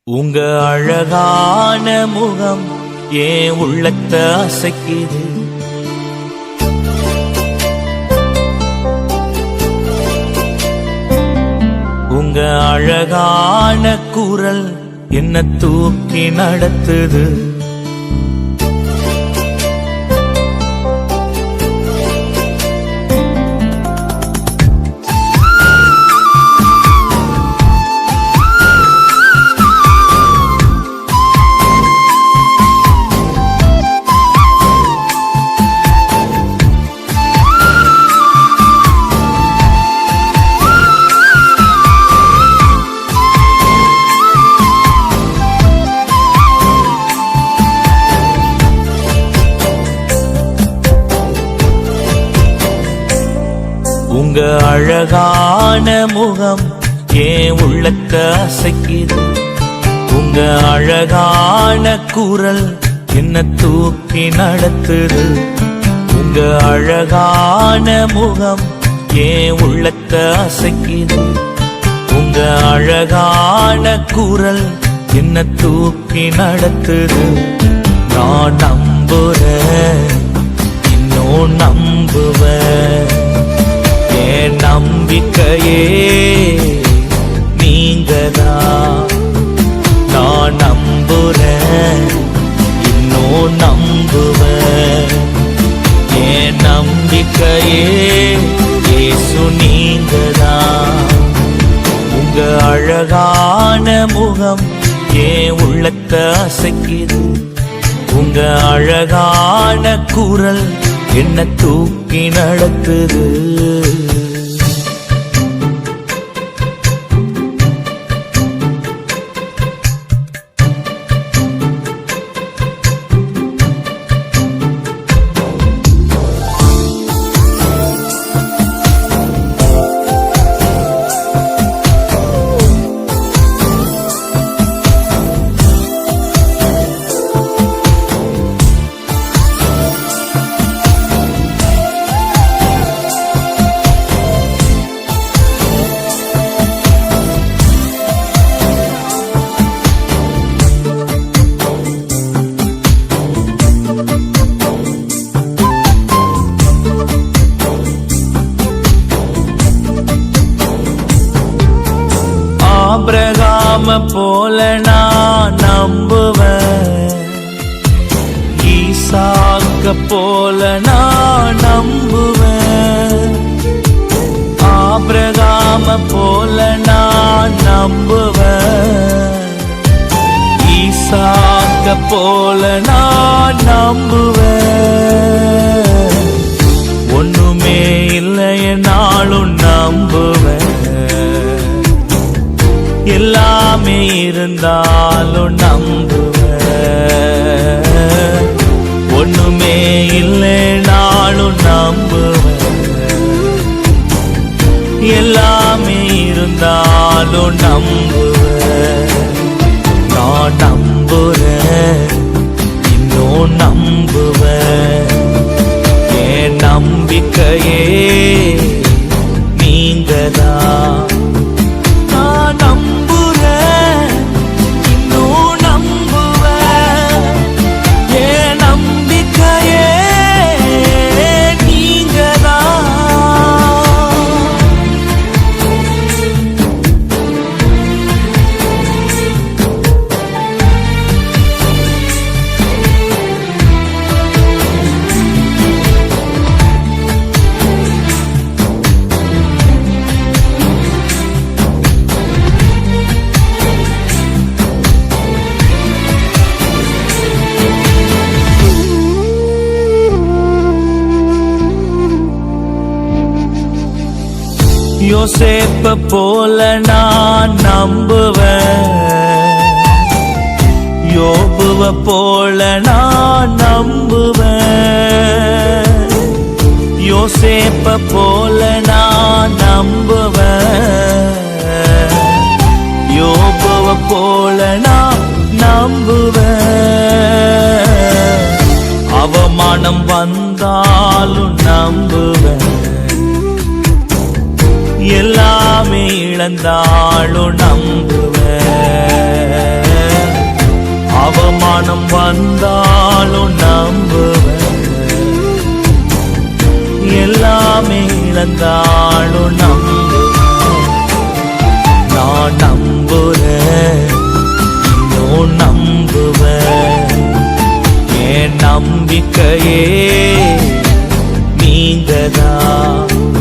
உங்க அழகான முகம் ஏன் உள்ளத்தை அசைக்குது. உங்க அழகான குரல் என்ன தூக்கி நடத்துது. உங்க அழகான முகம் ஏன் உள்ளத்தை அசைக்குது. உங்க அழகான குரல் என்ன தூக்கி நடத்துது. உங்க அழகான முகம் ஏன் உள்ளத்தை அசைக்குது. உங்க அழகான குரல் என்ன தூக்கி நடத்துது. நான் நம்புறேன், இன்னும் நம்புவேன். என் நம்பிக்கையே நீங்கதான். நான் நம்புறேன், இன்னும் நம்புவேன். என் நம்பிக்கையே இயேசு நீங்கதான். உங்க அழகான முகம் ஏன் உள்ளத்தை அசைக்குது. உங்க அழகான குரல் என்ன தூக்கி நடத்துது. ஆபிரகாம போல நான் நம்புவேன். ஈசாக்க போல நான் நம்புவேன். ஆபிரகாம போல நான் நம்புவேன். ஈசாக்க போல நான் நம்புவேன். ஒண்ணுமே இல்லையனாலும் நம்புவேன். எல்லாமே இருந்தாலும் நம்புவேன். ஒண்ணுமே இல்லைனாலும் நம்புவேன். எல்லாமே இருந்தாலும் நம்புவேன். நான் நம்புறேன், இன்னும் நம்புவேன். என் நம்பிக்கையே நீங்கதான். யோசேப்ப போல நான் நம்புவேன். யோபுவ போல நான் நம்புவேன். யோசேப்ப போல நான் நம்புவேன். யோபுவ போல நான் நம்புவேன். அவமானம் வந்தாலும் நம்புவேன். எல்லாமே இழந்தாலும் நம்புவேன். அவமானம் வந்தாலும் நம்புவேன், எல்லாமே இழந்தாலும் நம்புவேன். நான் நம்புறேன், இன்னும் நம்புவேன். என் நம்பிக்கையே நீங்கதான்.